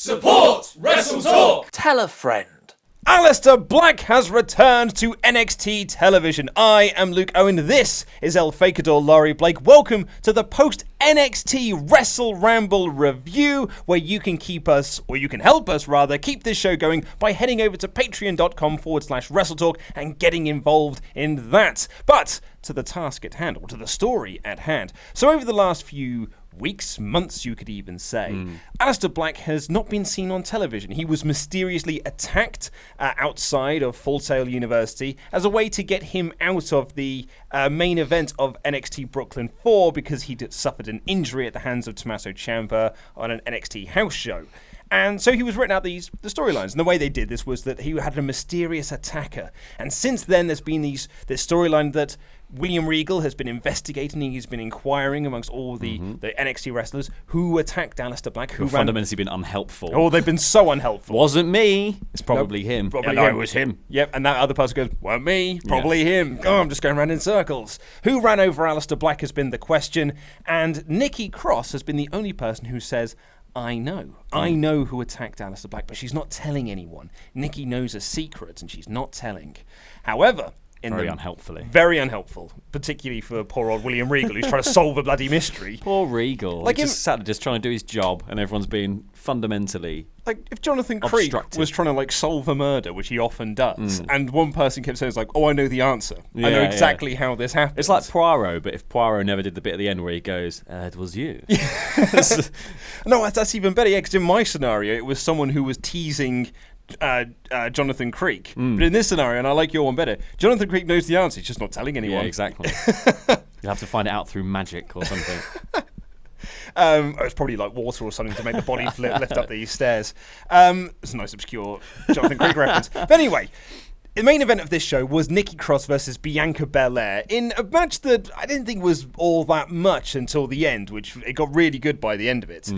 Support WrestleTalk! Tell a friend. Aleister Black has returned to NXT television. I am Luke Owen. This is El Fakador Laurie Blake. Welcome to the post-NXT WrestleRamble review, where you can keep us, or you can help us rather, keep this show going by heading over to patreon.com/WrestleTalk and getting involved in that. But to the task at hand, or to the story at hand. So over the last few weeks, months you could even say, Aleister Black has not been seen on television. He was mysteriously attacked outside of Full Sail University as a way to get him out of the main event of NXT Brooklyn 4 because he suffered an injury at the hands of Tommaso Ciampa on an NXT house show. And so he was written out the storylines. And the way they did this was that he had a mysterious attacker. And since then, there's been this storyline that William Regal has been investigating. He's been inquiring amongst all the NXT wrestlers who attacked Aleister Black. Who fundamentally been unhelpful. Oh, they've been so unhelpful. Wasn't me. It's probably him. Probably him. It was him. Yep, and that other person goes, weren't me. Probably him. Oh, I'm just going around in circles. Who ran over Aleister Black has been the question. And Nikki Cross has been the only person who says, I know who attacked Aleister Black, but she's not telling anyone. Nikki knows a secret, and she's not telling. However, very unhelpfully. Very unhelpful, particularly for poor old William Regal, who's trying to solve a bloody mystery. Poor Regal. Like just sat just trying to do his job, and everyone's being fundamentally if Jonathan Creek was trying to solve a murder, which he often does, and one person kept saying, I know the answer. I know exactly how this happened. It's like Poirot, but if Poirot never did the bit at the end where he goes, it was you. No, that's even better, because in my scenario, it was someone who was teasing Jonathan Creek. But in this scenario, and I like your one better, Jonathan Creek knows the answer, he's just not telling anyone. Yeah, exactly. You'll have to find it out through magic or something. It's probably like water or something to make the body lift up these stairs. It's a nice obscure Jonathan Creek reference. But anyway, the main event of this show was Nikki Cross versus Bianca Belair in a match that I didn't think was all that much until the end, which it got really good by the end of it.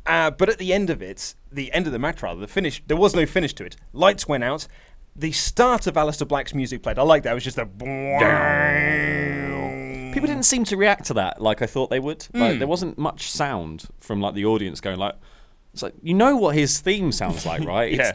But at the end of it, the end of the match rather, the finish, there was no finish to it. Lights went out. The start of Aleister Black's music played. I like that. It was just a... People didn't seem to react to that like I thought they would. There wasn't much sound from the audience going it's like, you know what his theme sounds like, right? Yeah.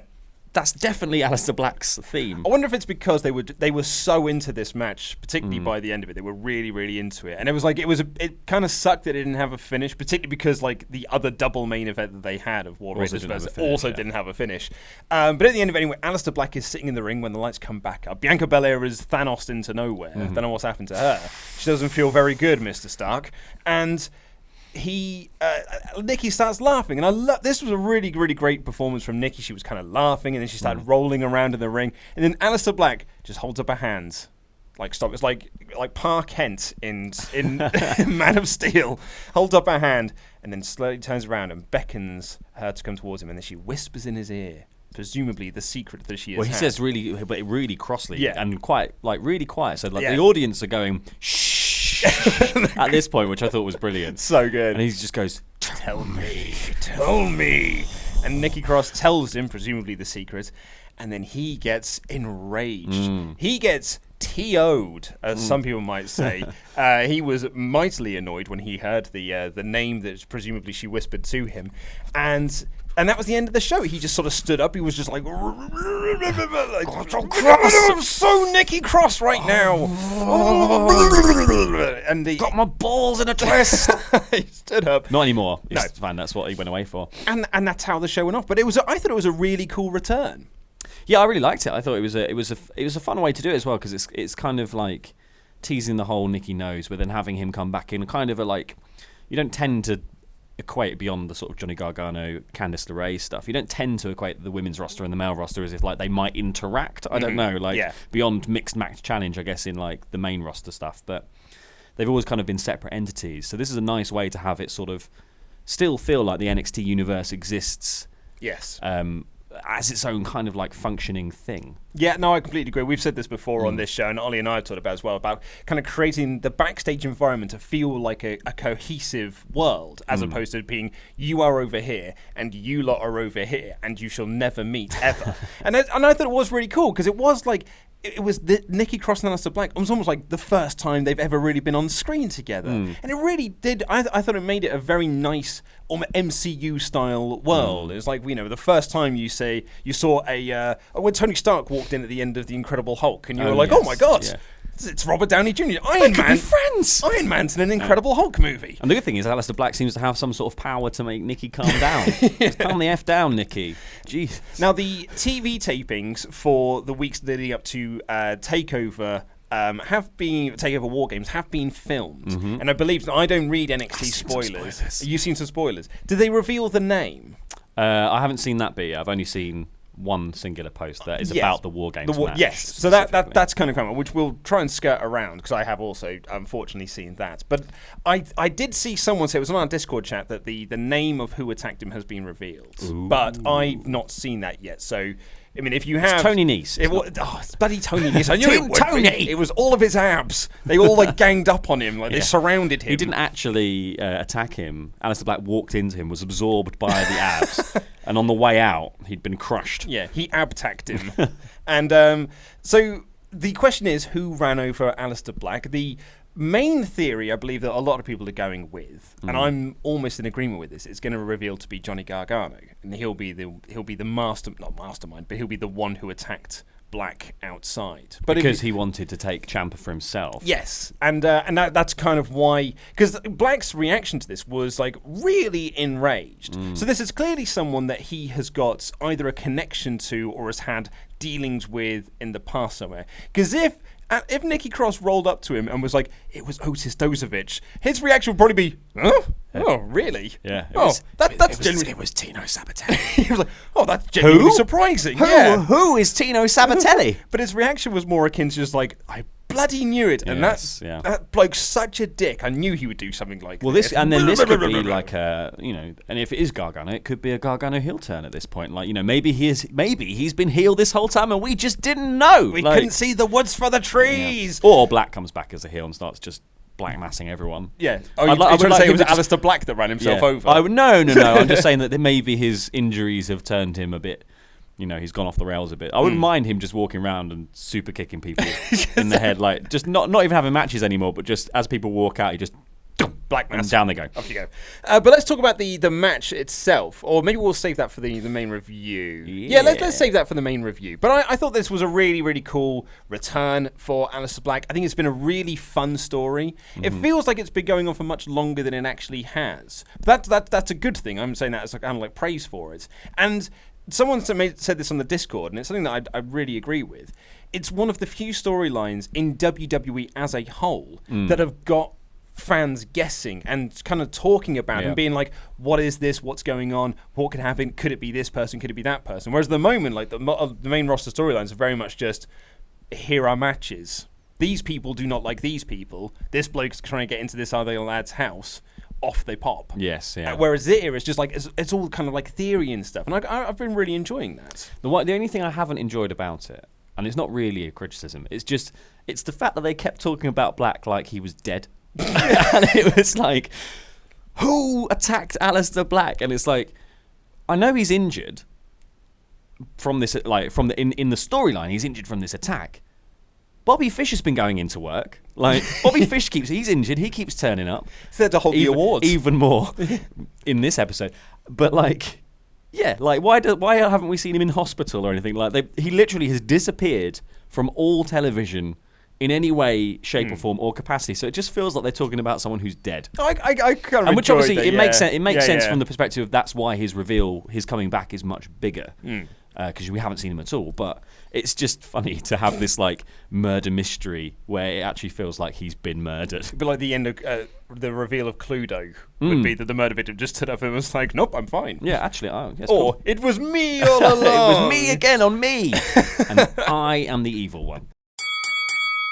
That's definitely Aleister Black's theme. I wonder if it's because they were so into this match, particularly by the end of it. They were really, really into it, and it was it kind of sucked that it didn't have a finish, particularly because the other double main event that they had of War Raiders didn't have a finish. But at the end of it, anyway, Aleister Black is sitting in the ring when the lights come back up. Bianca Belair is Thanos into nowhere. I don't know what's happened to her. She doesn't feel very good, Mr. Stark, and Nikki starts laughing, and I love this. Was a really, really great performance from Nikki. She was kind of laughing, and then she started rolling around in the ring, and then Aleister Black just holds up her hands, stop. It's like Pa Kent in Man of Steel, holds up her hand, and then slowly turns around and beckons her to come towards him, and then she whispers in his ear, presumably the secret that she has. Well, he says really crossly, and quite really quiet. So the audience are going shh at this point, which I thought was brilliant. So good. And he just goes, tell me. And Nikki Cross tells him, presumably the secret, and then he gets enraged. He gets TO'd, as some people might say. He was mightily annoyed when he heard the name that presumably she whispered to him, and that was the end of the show. He just sort of stood up. He was just I'm so Nikki Cross right now. And he got my balls in a twist. He stood up. Not anymore. It's fine. That's what he went away for. And that's how the show went off. But I thought it was a really cool return. Yeah, I really liked it. I thought it was a fun way to do it as well, because it's kind of like teasing the whole Nikki knows, but then having him come back in kind of you don't tend to equate beyond the sort of Johnny Gargano, Candice LeRae stuff. You don't tend to equate the women's roster and the male roster as if they might interact. I don't know, beyond mixed match challenge, I guess, in the main roster stuff. But they've always kind of been separate entities. So this is a nice way to have it sort of still feel like the NXT universe exists. Yes. As its own kind of functioning thing. Yeah, no, I completely agree. We've said this before on this show, and Ollie and I have talked about it as well, about kind of creating the backstage environment to feel like a cohesive world, as opposed to being, you are over here, and you lot are over here, and you shall never meet, ever. and I thought it was really cool, because it was it was Nikki Cross and Aleister Black. It was almost like the first time they've ever really been on screen together, and it really did. I thought it made it a very nice, MCU style world. It was like the first time you saw when Tony Stark walked in at the end of the Incredible Hulk, and you were like, oh my god. Yeah. It's Robert Downey Jr. Iron Man. Friends. Iron Man's in an Incredible Hulk movie. And the good thing is, Aleister Black seems to have some sort of power to make Nikki calm down. Just calm the F down, Nikki. Jeez. Now, the TV tapings for the weeks leading up to Takeover Takeover War Games have been filmed, and I believe I don't read NXT spoilers. You've seen some spoilers. Did they reveal the name? I haven't seen that bit yet. I've only seen one singular post that is about the War Games match. Yes, so that's kind of common, which we'll try and skirt around, because I have also unfortunately seen that. But I did see someone say, it was on our Discord chat, that the name of who attacked him has been revealed. Ooh. But I've not seen that yet, so... I mean, if you have... It's Tony Nese. It's bloody Tony Nese. I knew it would Tony! It was all of his abs. They all ganged up on him. They surrounded him. He didn't actually attack him. Aleister Black walked into him, was absorbed by the abs. And on the way out, he'd been crushed. Yeah, he abtacked him. And so the question is, who ran over Aleister Black? The main theory, I believe, that a lot of people are going with, and I'm almost in agreement with this, it's going to reveal to be Johnny Gargano, and he'll be the not mastermind, but he'll be the one who attacked Black outside. But because he wanted to take Ciampa for himself. Yes, and that's kind of why, because Black's reaction to this was really enraged. So this is clearly someone that he has got either a connection to or has had dealings with in the past somewhere. Because if Nikki Cross rolled up to him and was like, it was Otis Dozovich, his reaction would probably be, huh? Oh, really? Yeah. It was Tino Sabatelli. He was like, oh, that's genuinely surprising. Who is Tino Sabatelli? But his reaction was more akin to just I bloody knew it. And that bloke's such a dick. I knew he would do something like this. And then this could be like and if it is Gargano, it could be a Gargano heel turn at this point. Maybe he's been heel this whole time and we just didn't know. We couldn't see the woods for the trees. Yeah. Or Black comes back as a heel and starts just black massing everyone. Yeah. I would say it was Aleister Black that ran himself over. No. I'm just saying that maybe his injuries have turned him a bit. He's gone off the rails a bit. I wouldn't mind him just walking around and super kicking people in the head, just not even having matches anymore, but just as people walk out, he just black mass. And down they go. Off you go. But let's talk about the match itself, or maybe we'll save that for the main review. Yeah, let's save that for the main review. But I thought this was a really, really cool return for Aleister Black. I think it's been a really fun story. It feels like it's been going on for much longer than it actually has. But that's a good thing. I'm saying that as kind of praise for it. And someone said this on the Discord, and it's something that I really agree with. It's one of the few storylines in WWE as a whole that have got fans guessing and kind of talking about it and being like, what is this? What's going on? What could happen? Could it be this person? Could it be that person? Whereas at the moment, the main roster storylines are very much just, here are matches. These people do not like these people. This bloke's trying to get into this other lad's house. Off they pop. Yes, yeah. Whereas here, it's just it's all kind of theory and stuff. And I've been really enjoying that. The only thing I haven't enjoyed about it, and it's not really a criticism, it's the fact that they kept talking about Black like he was dead. And it was who attacked Aleister Black? And it's I know he's injured from this, in the storyline, he's injured from this attack. Bobby Fish has been going into work. Bobby Fish he's injured, he keeps turning up. He's there to hold the awards. Even more in this episode. But why haven't we seen him in hospital or anything? He literally has disappeared from all television in any way, shape, or form, or capacity. So it just feels like they're talking about someone who's dead. I kind of and which obviously it makes sense. It makes sense from the perspective of that's why his coming back is much bigger because we haven't seen him at all. But it's just funny to have this murder mystery where it actually feels like he's been murdered. It'd be like the end of the reveal of Cluedo would be that the murder victim just stood up and was like, "Nope, I'm fine." Yeah, actually, yes, or cool. It was me all along. It was me again on me, and I am the evil one.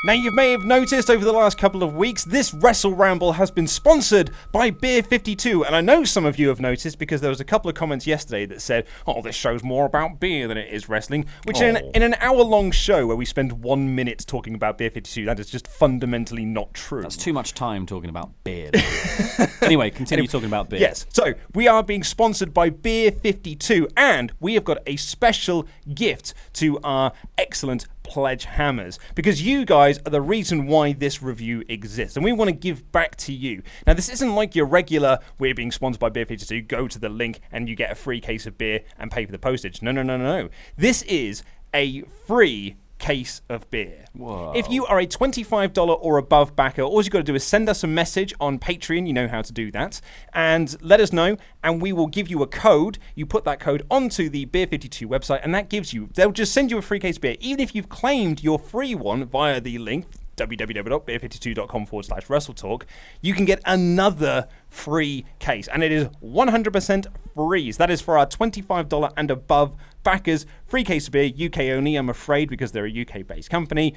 Now, you may have noticed over the last couple of weeks, this WrestleRamble has been sponsored by Beer 52. And I know some of you have noticed because there was a couple of comments yesterday that said, oh, this show's more about beer than it is wrestling. Which in an hour-long show where we spend 1 minute talking about Beer 52, that is just fundamentally not true. That's too much time talking about beer. Anyway, continue talking about beer. Yes, so we are being sponsored by Beer 52, and we have got a special gift to our excellent pledge hammers, because you guys are the reason why this review exists, and we want to give back to you. Now, this isn't like your regular, we're being sponsored by Beer 52, go to the link and you get a free case of beer and pay for the postage. No. This is a free case of beer. Whoa. If you are a $25 or above backer, all you've got to do is send us a message on Patreon, you know how to do that, and let us know, and we will give you a code. You put that code onto the Beer 52 website, and that gives you, they'll just send you a free case of beer, even if you've claimed your free one via the link, www.beer52.com/WrestleTalk, you can get another free case, and it is 100% free. So that is for our $25 and above backers. Free case of beer, UK only, I'm afraid, because they're a UK-based company.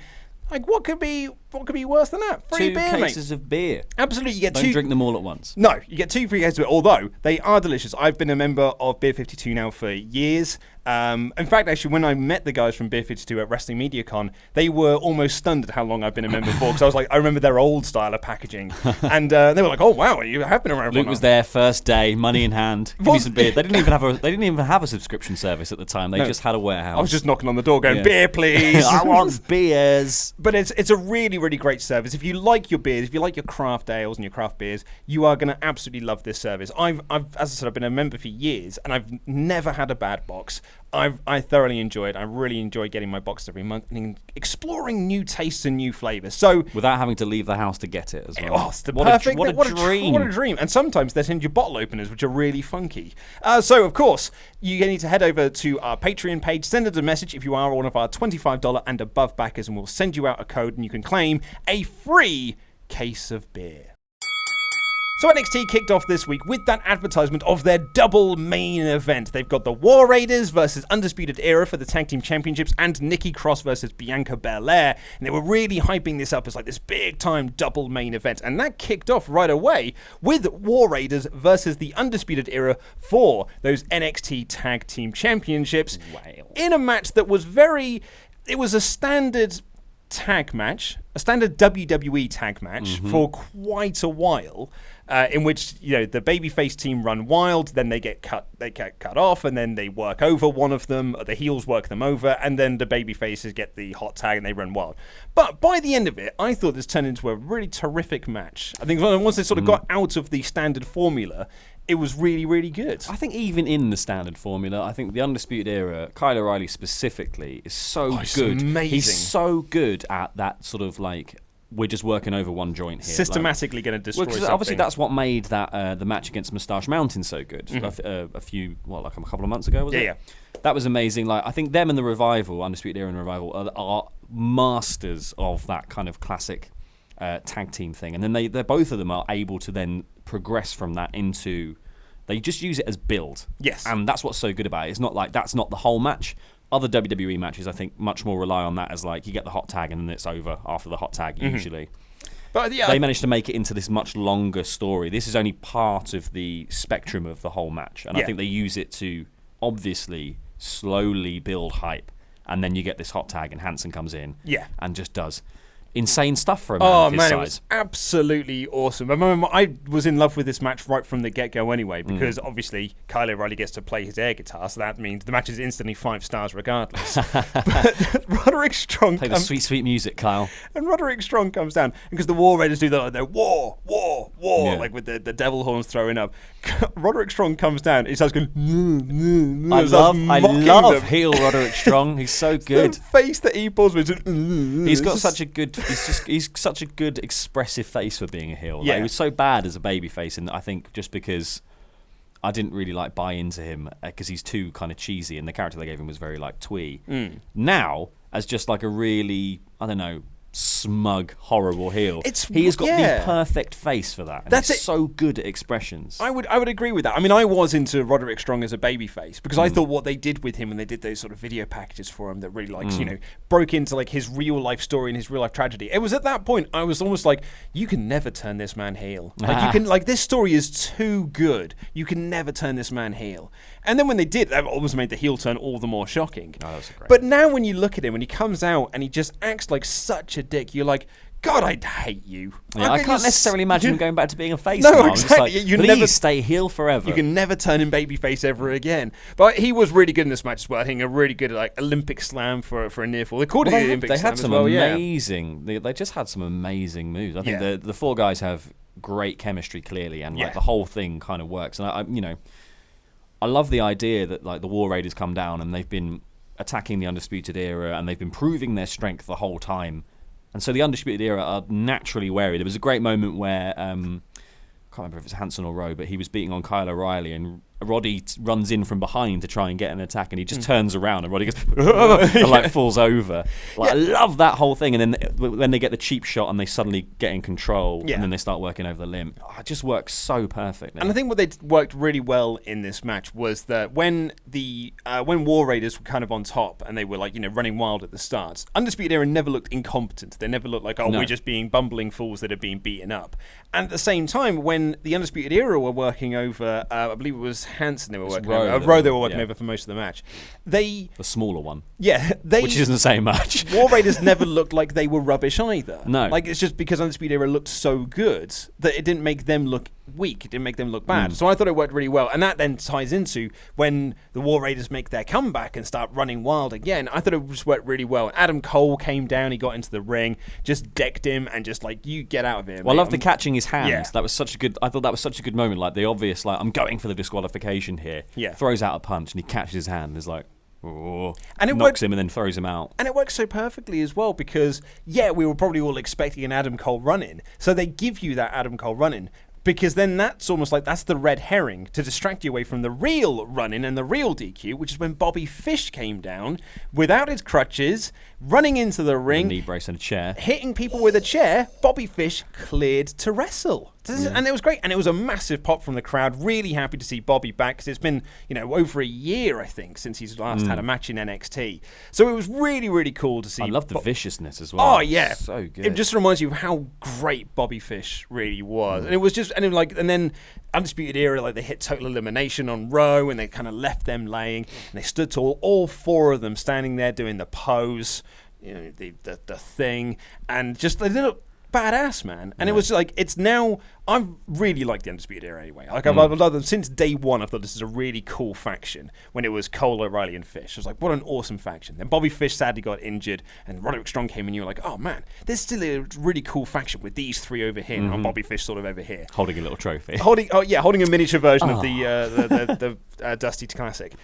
Like, what could be worse than that? Free beer, mate. 2 cases of beer. Absolutely, you get Don't drink them all at once. No, you get 2 free cases of beer, although they are delicious. I've been a member of Beer 52 now for years. In fact, actually, when I met the guys from Beer 52 at Wrestling Media Con, they were almost stunned at how long I've been a member for, because I was like, I remember their old style of packaging. And they were like, oh, wow, you have been around for a Luke while. was there first day, money in hand, give me some beer. They didn't even have a subscription service at the time. They just had a warehouse. I was just knocking on the door going, beer, please. I want beers. But it's a really, really great service. If you like your beers, if you like your craft ales and your craft beers, you are going to absolutely love this service. I've, as I said, I've been a member for years, and I've never had a bad box. I thoroughly enjoy it. I really enjoy getting my box every month and exploring new tastes and new flavors. So without having to leave the house to get it as well. Oh, it's the perfect. What a dream! What a dream! And sometimes they send you bottle openers, which are really funky. So of course, you need to head over to our Patreon page, send us a message if you are one of our $25 and above backers, and we'll send you out a code, and you can claim a free case of beer. So NXT kicked off this week with that advertisement of their double main event. They've got the War Raiders versus Undisputed Era for the Tag Team Championships, and Nikki Cross versus Bianca Belair. And they were really hyping this up as like this big-time double main event. And that kicked off right away with War Raiders versus the Undisputed Era for those NXT Tag Team Championships. Wow. In a match that was it was a standard tag match, a standard WWE tag match for quite a while, in which, you know, the babyface team run wild, then they get cut off, and then they work over one of them, or the heels work them over, and then the babyfaces get the hot tag and they run wild. But by the end of it, I thought this turned into a really terrific match. I think once they sort of got out of the standard formula, it was really, really good. I think even in the standard formula, I think the Undisputed Era, Kyle O'Reilly specifically, is so good. Amazing. He's so good at that sort of like, we're just working over one joint here. Systematically going to destroy something. Obviously that's what made that the match against Moustache Mountain so good. A couple of months ago, was it? Yeah. That was amazing. Like, I think them and the Revival, Undisputed Era and the Revival, are masters of that kind of classic tag team thing. And then they both of them are able to then progress from that into, they just use it as build. Yes. And that's what's so good about it. It's not like that's not the whole match. Other WWE matches, I think, much more rely on that as like, you get the hot tag and then it's over after the hot tag, usually. But yeah, they managed to make it into this much longer story. This is only part of the spectrum of the whole match. And I think they use it to obviously slowly build hype. And then you get this hot tag and Hansen comes in and just does insane stuff for a man of his size. It was absolutely awesome. I was in love with this match right from the get-go anyway, because obviously Kyle O'Reilly gets to play his air guitar, so that means the match is instantly 5 stars regardless. But Roderick Strong play the sweet, sweet music, Kyle. And Roderick Strong comes down, because the War Raiders do that, like, war, like with the devil horns throwing up. Roderick Strong comes down, he starts going, I love heel Roderick Strong. He's so good. The face that he pulls with, he's got such a good, he's such a good expressive face for being a heel. Like, he was so bad as a babyface, and I think just because I didn't really like buy into him because he's too kind of cheesy, and the character they gave him was very like twee. Now, as just like a really, I don't know, smug, horrible heel, he has got the perfect face for that. And That's he's so good at expressions. I would agree with that. I mean, I was into Roderick Strong as a babyface because I thought what they did with him when they did those sort of video packages for him that really, like, you know, broke into like his real life story and his real life tragedy. It was at that point I was almost like, you can never turn this man heel. Like, you can, like, this story is too good. You can never turn this man heel. And then when they did, that almost made the heel turn all the more shocking. Oh, that was great. But now when you look at him, when he comes out and he just acts like such a dick, you're like, God, I'd hate you. Yeah, I can't necessarily imagine him going back to being a face. No, now. exactly. Like, You please never stay heel forever. You can never turn him babyface ever again. But he was really good in this match as well. I think a really good Olympic slam for a near fall. They called it the Olympic they slam had some as well, amazing. They just had some amazing moves. I think the four guys have great chemistry clearly, and like the whole thing kind of works. And I love the idea that like the War Raiders come down and they've been attacking the Undisputed Era and they've been proving their strength the whole time. And so the Undisputed Era are naturally wary. There was a great moment where, I can't remember if it's Hanson or Rowe, but he was beating on Kyle O'Reilly and Roddy runs in from behind to try and get an attack and he just turns around and Roddy goes and like falls over. Like, I love that whole thing. And then when they get the cheap shot and they suddenly get in control and then they start working over the limb, it just works so perfectly. And I think what they worked really well in this match was that when War Raiders were kind of on top and they were like, running wild at the start, Undisputed Era never looked incompetent. They never looked like, we're just being bumbling fools that are being beaten up. And at the same time, when the Undisputed Era were working over, I believe it was Hanson they were working over. Rowe they were working over for most of the match. The smaller one. Yeah. Which isn't the same match. War Raiders never looked like they were rubbish either. No. Like, it's just because Undisputed Era looked so good that it didn't make them look weak. It didn't make them look bad. So I thought it worked really well. And that then ties into when the War Raiders make their comeback and start running wild again. I thought it just worked really well. Adam Cole came down, he got into the ring, just decked him and just like, you get out of here. Well, I love the catching his hands. Yeah. That was such a good. I thought that was such a good moment. Like the obvious, like I'm going for the disqualification here. Yeah. Throws out a punch and he catches his hand. And is like, and it knocks him and then throws him out. And it works so perfectly as well because we were probably all expecting an Adam Cole run-in, so they give you that Adam Cole run-in. Because then that's almost like that's the red herring to distract you away from the real run-in and the real DQ, which is when Bobby Fish came down without his crutches, running into the ring, a knee brace and a chair, hitting people with a chair. Bobby Fish cleared to wrestle. And it was great. And it was a massive pop from the crowd. Really happy to see Bobby back because it's been, over a year, I think, since he's last had a match in NXT. So it was really, really cool to see. I love the viciousness as well. Oh, yeah. So good. It just reminds you of how great Bobby Fish really was. And it was just, and then Undisputed Era, like they hit total elimination on Rowe and they kind of left them laying. And they stood tall, all four of them standing there doing the pose, the thing. And just, they look badass, man. And it was like, it's now, I've really liked the Undisputed Era anyway. Like I've loved them since day one. I thought this is a really cool faction when it was Cole, O'Reilly and Fish. I was like, what an awesome faction. Then Bobby Fish sadly got injured and Roderick Strong came and you were like, oh man, there's still a really cool faction with these three over here and Bobby Fish sort of over here. Holding a little trophy. Holding a miniature version of the Dusty Classic.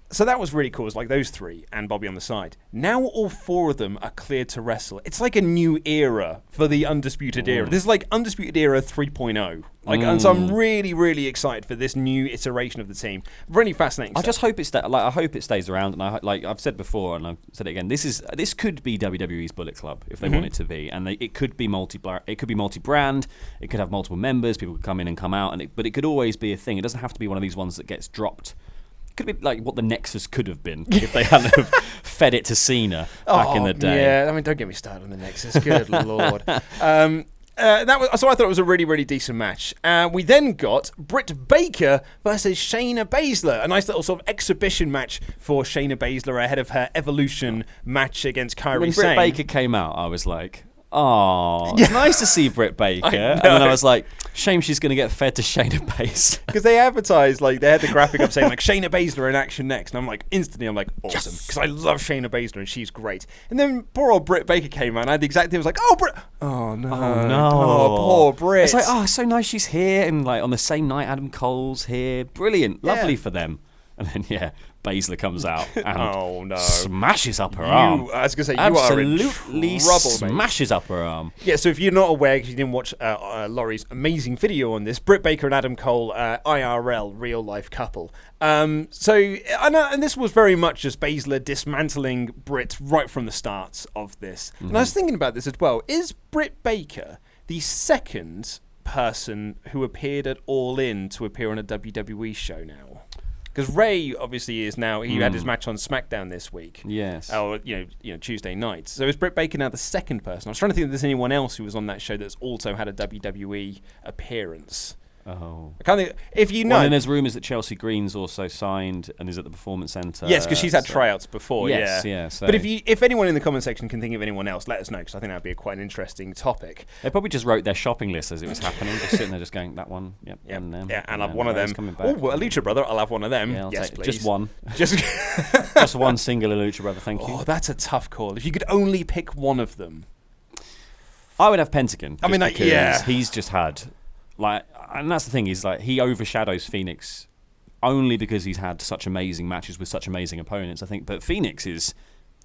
So that was really cool. It's like those three and Bobby on the side. Now all four of them are cleared to wrestle. It's like a new era for the Undisputed Era. This is like Undisputed Era 3.0. And so I'm really, really excited for this new iteration of the team. Really fascinating. I just hope I hope it stays around. And I've said before, and I've said it again. This could be WWE's Bullet Club if they want it to be, and it could be multi-brand. It could have multiple members. People could come in and come out, but it could always be a thing. It doesn't have to be one of these ones that gets dropped. Could be like what the Nexus could have been if they hadn't have fed it to Cena back in the day. Yeah, I mean, don't get me started on the Nexus. Good lord. So I thought it was a really, really decent match. We then got Britt Baker versus Shayna Baszler. A nice little sort of exhibition match for Shayna Baszler ahead of her Evolution match against Kairi When Sane. Britt Baker came out, I was like, oh, it's nice to see Britt Baker. And then I was like, shame she's going to get fed to Shayna Baszler. Because they advertised, like, they had the graphic up saying, like, Shayna Baszler in action next. And I'm like, instantly, I'm like, awesome. Because I love Shayna Baszler and she's great. And then poor old Britt Baker came out and I had the exact thing. I was like, oh, Britt. Oh, no. Oh, no. Oh, poor Britt. It's like, oh, so nice she's here. And, like, on the same night, Adam Cole's here. Brilliant. Lovely for them. And then, Baszler comes out and smashes up her arm. I was going to say, you absolutely are in trouble, smashes up her arm. Yeah, so if you're not aware, because you didn't watch Laurie's amazing video on this, Britt Baker and Adam Cole, IRL, real-life couple. And this was very much just Baszler dismantling Britt right from the start of this. And I was thinking about this as well. Is Britt Baker the second person who appeared at All In to appear on a WWE show now? Because Ray obviously is now. He had his match on SmackDown this week. Yes. Or Tuesday night. So is Britt Baker now the second person? I was trying to think if there's anyone else who was on that show that's also had a WWE appearance. Oh. I can't think. If you know. Well, and there's rumours that Chelsea Green's also signed and is at the Performance Centre. Yes, because she's had tryouts before. Yes, yeah. yeah. So. But if anyone in the comment section can think of anyone else, let us know, because I think that'd be quite an interesting topic. They probably just wrote their shopping list as it was happening, just sitting there, just going, that one, yep, Yeah, and and I'll have one of them. Oh, a Lucha Brother, I'll have one of them. Yeah, yes, please. Just one. Just one singular Lucha Brother, thank you. Oh, that's a tough call. If you could only pick one of them. I would have Pentagon. I mean, because he's just had, and that's the thing, is he overshadows Phoenix only because he's had such amazing matches with such amazing opponents, I think. But Phoenix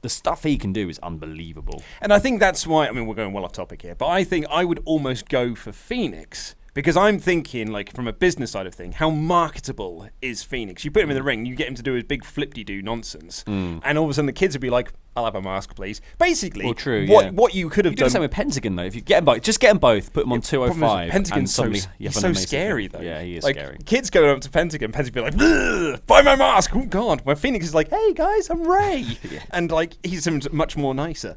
the stuff he can do is unbelievable. And I think that's why, I mean, we're going well off topic here, but I think I would almost go for Phoenix. Because I'm thinking, from a business side of thing, how marketable is Phoenix? You put him in the ring, you get him to do his big flip-de-doo nonsense, and all of a sudden the kids would be like, I'll have a mask, please. Basically, well, true, what you could have done... You do the same with Pentagon, though. If you get them both, just get them both, put them on 205. Pentagon's so scary, though. Yeah, he is scary. Kids going up to Pentagon be like, buy my mask, oh God. Where Phoenix is like, hey guys, I'm Ray. Yeah. And he's much more nicer.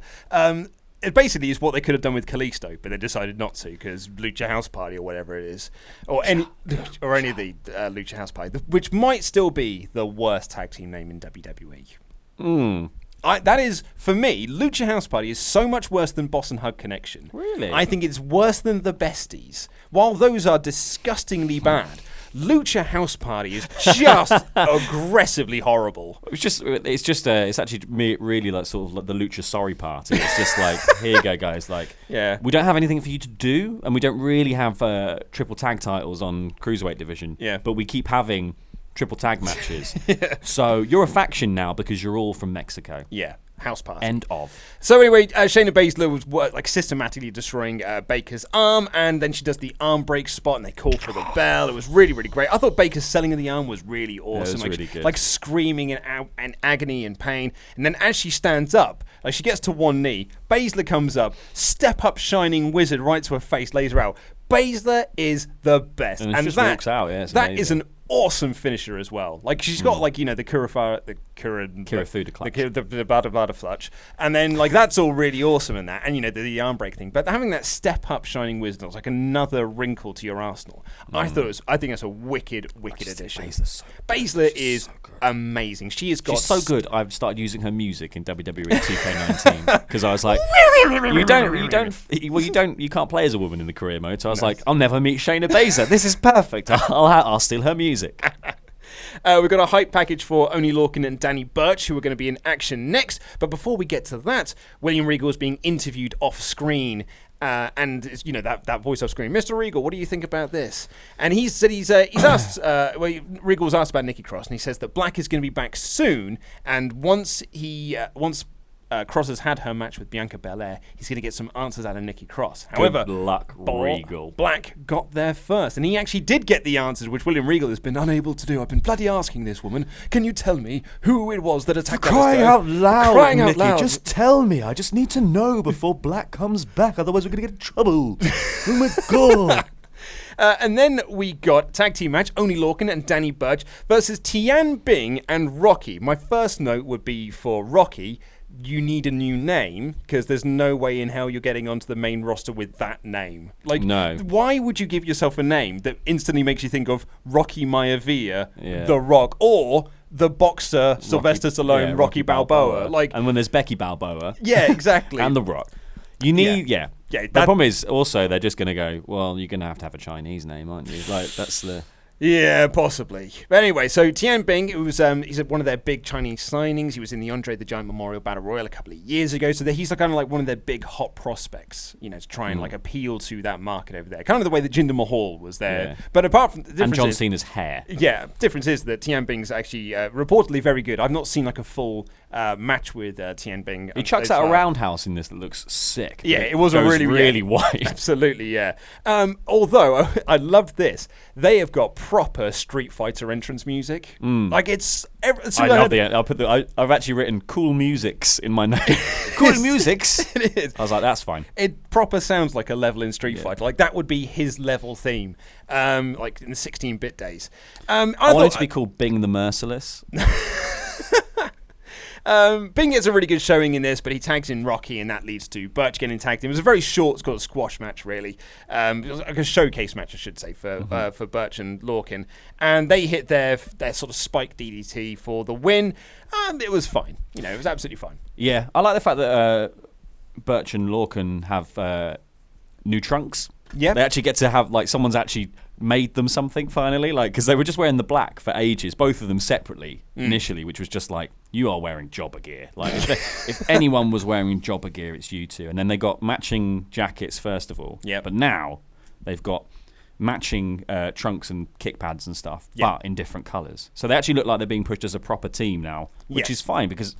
It basically is what they could have done with Kalisto, but they decided not to because Lucha House Party or whatever it is, or any of the Lucha House Party, which might still be the worst tag team name in WWE. That is, for me, Lucha House Party is so much worse than Boss and Hug Connection. Really? I think it's worse than the Besties. While those are disgustingly bad, Lucha House Party is just aggressively horrible. It's actually really sort of like the Lucha Sorry Party. It's just here you go, guys. We don't have anything for you to do, and we don't really have triple tag titles on Cruiserweight division. Yeah. But we keep having triple tag matches. So you're a faction now because you're all from Mexico. Yeah. House Party. End of. So anyway, Shayna Baszler was systematically destroying Baker's arm, and then she does the arm break spot, and they call for the bell. It was really, really great. I thought Baker's selling of the arm was really awesome. Yeah, it was really good. Screaming in agony and pain. And then as she stands up, she gets to one knee, Baszler comes up, step up Shining Wizard right to her face, lays her out. Baszler is the best. And she just walks out, yeah. That is an awesome finisher as well. She's got the Kirifuda clutch, the Bada Flutch, and then that's all really awesome in that, and the arm break thing. But having that step up Shining Wisdom was another wrinkle to your arsenal. I think that's a wicked addition. Baszler is amazing. She's so good. I've started using her music in WWE 2K19 because I was like, you can't play as a woman in the career mode. So I was like, I'll never meet Shayna Baszler. This is perfect. I'll steal her music. We've got a hype package for Oney Lorcan and Danny Burch, who are going to be in action next. But before we get to that, William Regal is being interviewed off screen. And that voice off screen, Mr. Regal, what do you think about this? And he said he's asked. Regal was asked about Nikki Cross, and he says that Black is going to be back soon. And once Cross has had her match with Bianca Belair, he's going to get some answers out of Nikki Cross. However, good luck, Regal. Black got there first, and he actually did get the answers, which William Regal has been unable to do. I've been bloody asking this woman, can you tell me who it was that attacked Crying out loud, Crying out Nikki, loud. just tell me. I just need to know before Black comes back, otherwise we're going to get in trouble. Oh my God. And then we got tag team match, Oney Lorcan and Danny Burch versus Tian Bing and Rocky. My first note would be for Rocky, you need a new name, because there's no way in hell you're getting onto the main roster with that name. No. Why would you give yourself a name that instantly makes you think of Rocky Maivia, The Rock, or the boxer Sylvester Stallone, Rocky Balboa? And when there's Becky Balboa. Yeah, exactly. And The Rock. You need, Yeah, the problem is also they're just going to go, well, you're going to have a Chinese name, aren't you? That's the... Yeah, possibly. But anyway, so Tian Bing, he's one of their big Chinese signings. He was in the Andre the Giant Memorial Battle Royal a couple of years ago. So he's kind of one of their big hot prospects, to try and appeal to that market over there. Kind of the way that Jinder Mahal was there. Yeah. But apart from the difference, and John Cena's hair. Yeah, difference is that Tian Bing's actually reportedly very good. I've not seen a full match with Tian Bing. He chucks out a roundhouse in this that looks sick. Yeah, it was really wide. Absolutely, yeah. Although I loved this, they have got proper Street Fighter entrance music. It's. I love the. I've actually written cool musics in my name. Cool musics. It is. I was like, that's fine. It proper sounds like a level in Street Fighter. That would be his level theme. In the 16-bit days. I want it to be called Bing the Merciless. Bing gets a really good showing in this, but he tags in Rocky, and that leads to Burch getting tagged in. It was a very short squash match, really. It was like a showcase match, I should say, for Burch and Lorcan. And they hit their sort of spike DDT for the win. It was fine. It was absolutely fine. Yeah, I like the fact that Burch and Lorcan have new trunks. Yeah. They actually get to have, like, someone's actually made them something finally, like, because they were just wearing the black for ages, both of them separately initially, which was just like, you are wearing jobber gear. Like, if anyone was wearing jobber gear, it's you two. And then they got matching jackets first of all. Yeah. But now they've got matching trunks and kick pads and stuff, but in different colours. So they actually look like they're being pushed as a proper team now, which is fine because.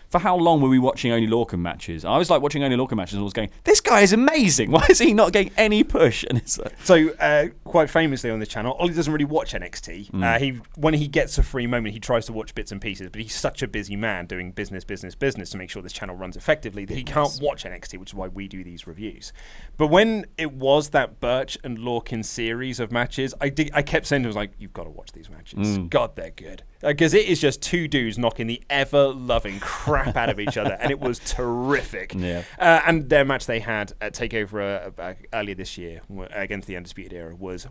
For how long were we watching Oney Lorcan matches? I was like watching Oney Lorcan matches and I was going, this guy is amazing. Why is he not getting any push? And it's like... So, quite famously on this channel, Ollie doesn't really watch NXT. When he gets a free moment, he tries to watch bits and pieces, but he's such a busy man doing business to make sure this channel runs effectively that he can't watch NXT, which is why we do these reviews. But when it was that Burch and Lorcan series of matches, I kept saying to him, you've got to watch these matches. God, they're good. Because it is just two dudes knocking the ever-loving crap out of each other, and it was terrific. Yeah. And their match they had at TakeOver earlier this year against the Undisputed Era was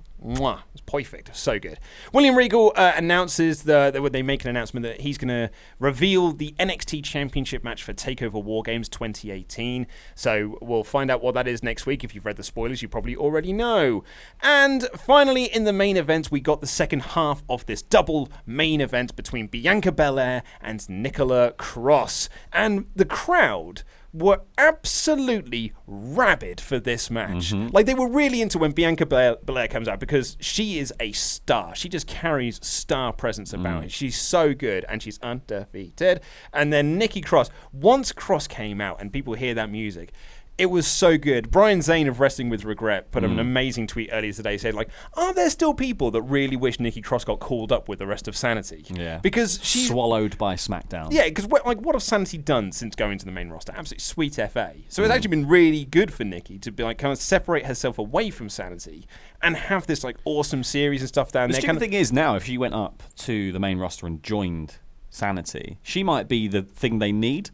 perfect. So good. William Regal announces that they make an announcement that he's going to reveal the NXT Championship match for TakeOver War Games 2018. So we'll find out what that is next week. If you've read the spoilers, you probably already know. And finally, in the main event, we got the second half of this double main event between Bianca Belair and Nicola Cross. And the crowd were absolutely rabid for this match. Like, they were really into when Bianca Belair comes out because she is a star. She just carries star presence about her. She's so good and she's undefeated. And then Nikki Cross, once Cross came out and people hear that music, it was so good. Brian Zane of Wrestling with Regret put up an amazing tweet earlier today saying, are there still people that really wish Nikki Cross got called up with the rest of Sanity? Yeah. Because she's... swallowed by SmackDown. Yeah, because what have Sanity done since going to the main roster? Absolutely sweet FA. So it's actually been really good for Nikki to be kind of separate herself away from Sanity and have this awesome series and stuff down there. The stupid thing is now, if she went up to the main roster and joined Sanity, she might be the thing they need.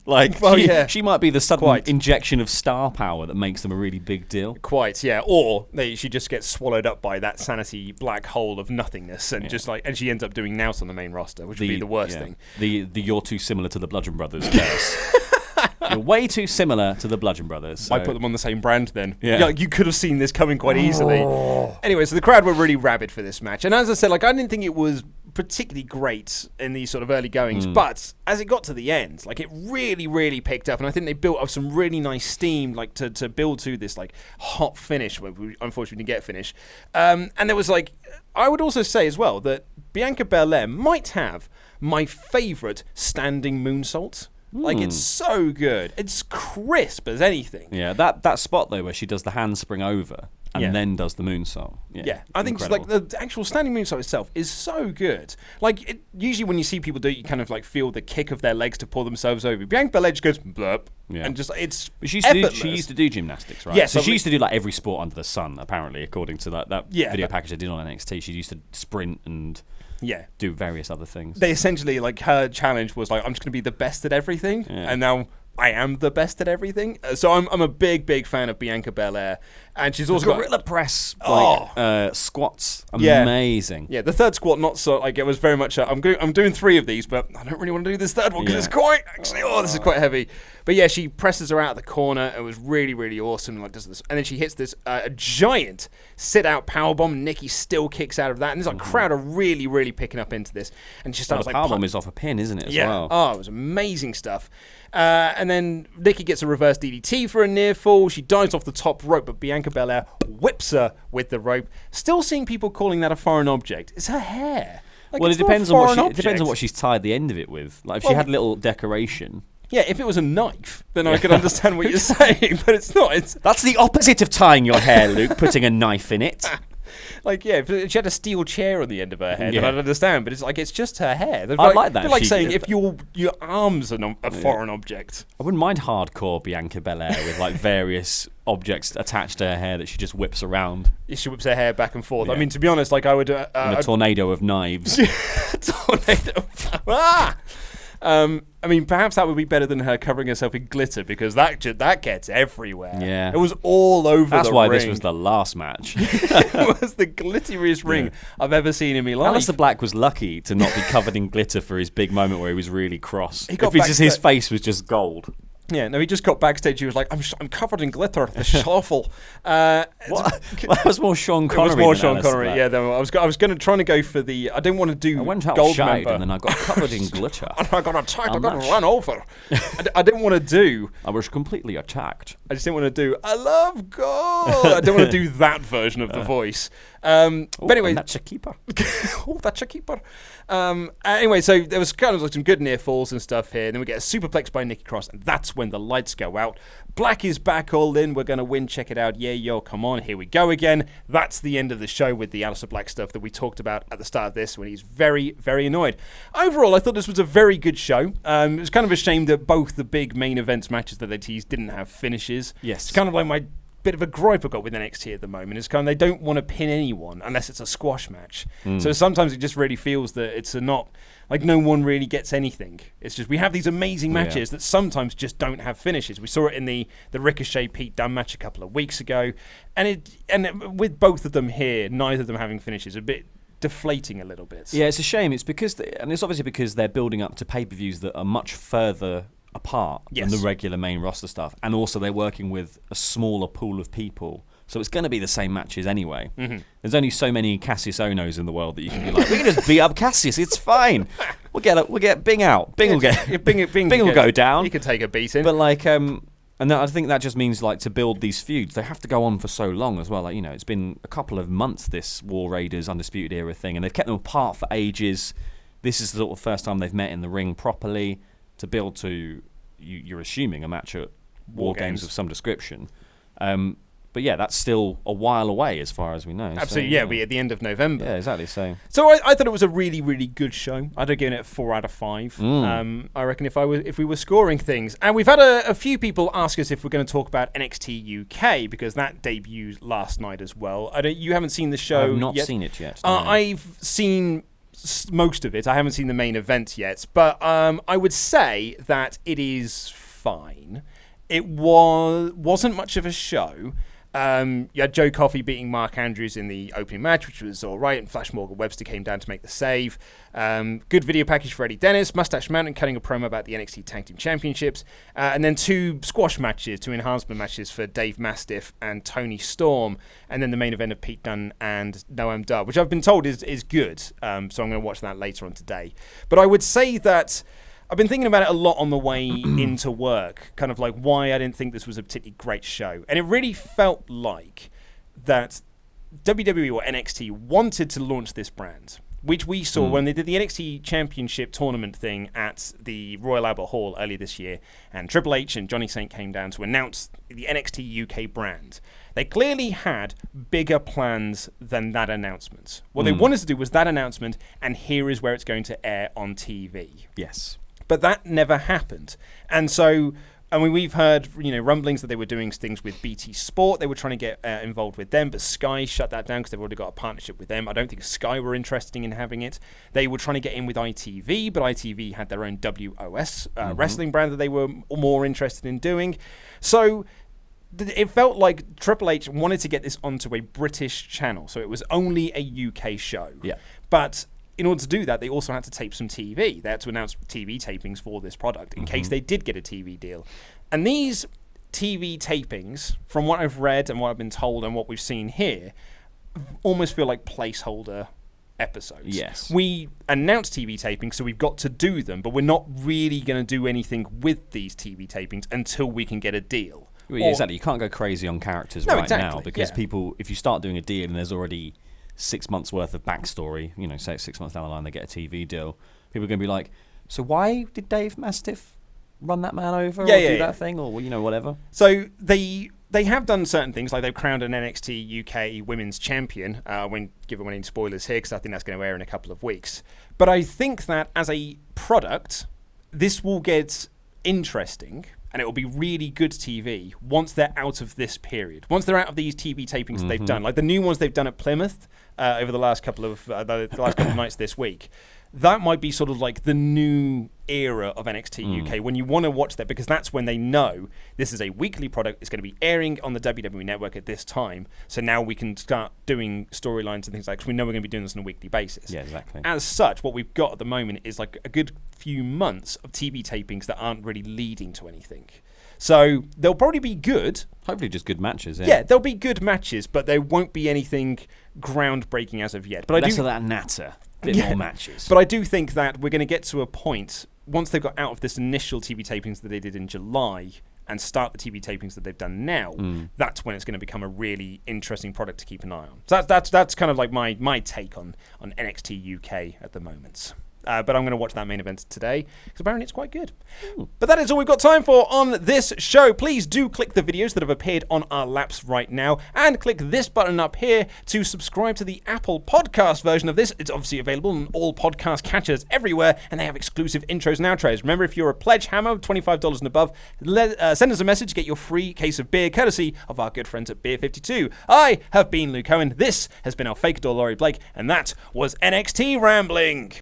She might be the sudden injection of star power that makes them a really big deal. Quite, yeah. Or she just gets swallowed up by that Sanity black hole of nothingness, and and she ends up doing Nouse on the main roster, which would be the worst thing. The you're too similar to the Bludgeon Brothers curse. You're way too similar to the Bludgeon Brothers. So. I put them on the same brand then. Yeah. You could have seen this coming quite easily. Anyway, so the crowd were really rabid for this match. And as I said, I didn't think it was particularly great in these sort of early goings, but as it got to the end, it really, really picked up. And I think they built up some really nice steam, to build to this, hot finish, where we unfortunately didn't get a finish. And there was, I would also say as well that Bianca Belair might have my favourite standing moonsault. It's so good. It's crisp as anything. Yeah, that spot though where she does the handspring over and then does the moonsault. Yeah, I think the actual standing moonsault itself is so good. Usually when you see people do it, you kind of feel the kick of their legs to pull themselves over. Bianca Belair just goes blurp, and just it's. But she used to do gymnastics, right? Yeah, so she used to do every sport under the sun, apparently, according to that video package they did on NXT. She used to sprint and. Yeah, do various other things. They essentially, her challenge was I'm just going to be the best at everything, and now I am the best at everything. So I'm a big fan of Bianca Belair, and she's also gorilla press squats, amazing. Yeah, the third squat not so it was very much I'm doing 3 of these, but I don't really want to do this third one because it's quite this is quite heavy. But yeah, she presses her out of the corner. It was really, really awesome. Does this, and then she hits this a giant sit-out powerbomb. Nikki still kicks out of that, and there's crowd are really, really picking up into this. And she starts the powerbomb is off a pin, isn't it? As well. Oh, it was amazing stuff. And then Nikki gets a reverse DDT for a near fall. She dives off the top rope, but Bianca Belair whips her with the rope. Still seeing people calling that a foreign object. It's her hair. Well, it depends on what she's tied the end of it with. If she had a little decoration. Yeah, if it was a knife, then I could understand what you're saying, but it's not. That's the opposite of tying your hair, Luke, putting a knife in it. If she had a steel chair on the end of her head, then I'd understand, but it's just her hair. I like that. It's saying if your arms are a foreign object. I wouldn't mind hardcore Bianca Belair with various objects attached to her hair that she just whips around. She whips her hair back and forth. Yeah. I mean, to be honest, I would... in a tornado of knives. Tornado. I mean, perhaps that would be better than her covering herself in glitter, because that gets everywhere. Yeah. It was all over That's the why ring. this was the last match. It was the glitteriest ring I've ever seen in my life. Aleister Black was lucky to not be covered in glitter for his big moment where he was really cross. He got If his backstage- face was just gold. Yeah, no, he just got backstage. He was like, I'm covered in glitter. The shuffle. What? That was more Sean It Connery. was more than Sean Aleister Connery. Black. Yeah, I was trying to go for the. I didn't want to do I went out gold shouted member. and then I got covered in glitter. I got attacked. I got Unmatched. run over. I didn't want to do. I was completely attacked. I just didn't want to do. I love gold. I didn't want to do that version of the voice. But anyway, and that's a keeper. oh, that's a keeper. Anyway, so there was kind of like some good near falls and stuff here. And then we get a superplex by Nikki Cross, and that's when the lights go out. Black is back all in. We're going to win. Check it out. Yeah, yo, come on. Here we go again. That's the end of the show with the Aleister Black stuff that we talked about at the start of this, when he's very, very annoyed. Overall, I thought this was a very good show. It was kind of a shame that both the big main events matches that they teased didn't have finishes. Yes. It's kind of like my bit of a gripe I've got with NXT at the moment. It's kind of, they don't want to pin anyone unless it's a squash match. So sometimes it just really feels that it's not, like, no one really gets anything. It's just, we have these amazing matches that sometimes just don't have finishes. We saw it in the Ricochet Pete Dunne match a couple of weeks ago, and with both of them here, neither of them having finishes, a bit deflating a little bit. Yeah, it's a shame. It's because, and it's obviously because they're building up to pay-per-views that are much further apart than the regular main roster stuff, and also they're working with a smaller pool of people, so it's going to be the same matches anyway. There's only so many Cassius Onos in the and you can be like, we can just beat up Cassius, it's fine. We'll get Bing out. Bing will get Bing will go down. He could take a beating. But like, and I think that just means, like, to build these feuds, they have to go on for so long as well. Like, you know, it's been a couple of months, this War Raiders Undisputed Era thing, and they've kept them apart for ages. This is the sort of first time they've met in the ring properly to build to, you're assuming, a match at War Games of some description. But yeah, that's still a while away as far as we know. Absolutely, so, we're at the end of November. Yeah, exactly. So I thought it was a really, really good show. I'd have given it a 4 out of 5. I reckon if we were scoring things. And we've had a few people ask us if we're going to talk about NXT UK, because that debuted last night as well. You haven't seen the show yet? I've not seen it yet. No. I've seen most of it. I haven't seen the main event yet, but I would say that it is fine. It wasn't much of a show. You had Joe Coffey beating Mark Andrews in the opening match, which was all right, and Flash Morgan Webster came down to make the save. Good video package for Eddie Dennis, Mustache Mountain cutting a promo about the NXT Tag Team Championships, and then 2 squash matches, 2 enhancement matches for Dave Mastiff and Tony Storm, and then the main event of Pete Dunne and Noam Dar, which I've been told is good, so I'm going to watch that later on today. But I would say that I've been thinking about it a lot on the way into work, kind of like why I didn't think this was a particularly great show. And it really felt like that WWE or NXT wanted to launch this brand, which we saw when they did the NXT Championship tournament thing at the Royal Albert Hall earlier this year, and Triple H and Johnny Saint came down to announce the NXT UK brand. They clearly had bigger plans than that announcement. What they wanted to do was that announcement, and here is where it's going to air on TV. Yes. But that never happened. And so, I mean, we've heard, rumblings that they were doing things with BT Sport. They were trying to get involved with them, but Sky shut that down because they've already got a partnership with them. I don't think Sky were interested in having it. They were trying to get in with ITV, but ITV had their own WOS wrestling brand that they were more interested in doing. So it felt like Triple H wanted to get this onto a British channel, so it was only a UK show. Yeah. But in order to do that, they also had to tape some TV. They had to announce TV tapings for this product in case they did get a TV deal. And these TV tapings, from what I've read and what I've been told and what we've seen here, almost feel like placeholder episodes. Yes. We announced TV tapings, so we've got to do them, but we're not really going to do anything with these TV tapings until we can get a deal. Well, exactly. You can't go crazy on characters now, because people, if you start doing a deal and there's already 6 months worth of backstory, say 6 months down the line they get a TV deal, people are going to be like, so why did Dave Mastiff run that man over do that thing, or whatever? So they have done certain things, like they've crowned an NXT UK Women's Champion. I won't give away any spoilers here because I think that's going to air in a couple of weeks. But I think that as a product, this will get interesting and it will be really good TV once they're out of this period. Once they're out of these TV tapings that they've done, like the new ones they've done at Plymouth over the last couple of nights this week. That might be sort of like the new era of NXT UK when you want to watch that, because that's when they know this is a weekly product. It's going to be airing on the WWE Network at this time. So now we can start doing storylines and things like that, 'cause we know we're going to be doing this on a weekly basis. Yeah, exactly. As such, what we've got at the moment is like a good few months of TV tapings that aren't really leading to anything. So they'll probably be good. Hopefully just good matches. Yeah, there'll be good matches, but there won't be anything groundbreaking as of yet. But Less of that natter. Bit more matches. But I do think that we're going to get to a point, once they've got out of this initial TV tapings that they did in July and start the TV tapings that they've done now, that's when it's going to become a really interesting product to keep an eye on. So that's kind of like my take on NXT UK at the moment. But I'm going to watch that main event today, because apparently it's quite good. But that is all we've got time for on this show. Please do click the videos that have appeared on our laps right now, and click this button up here to subscribe to the Apple podcast version of this. It's obviously available on all podcast catchers everywhere, and they have exclusive intros and outros. Remember, if you're a pledge hammer, $25 and above, send us a message, get your free case of beer, courtesy of our good friends at Beer 52. I have been Luke Owen. This has been our Fakador Laurie Blake, and that was NXT Rambling.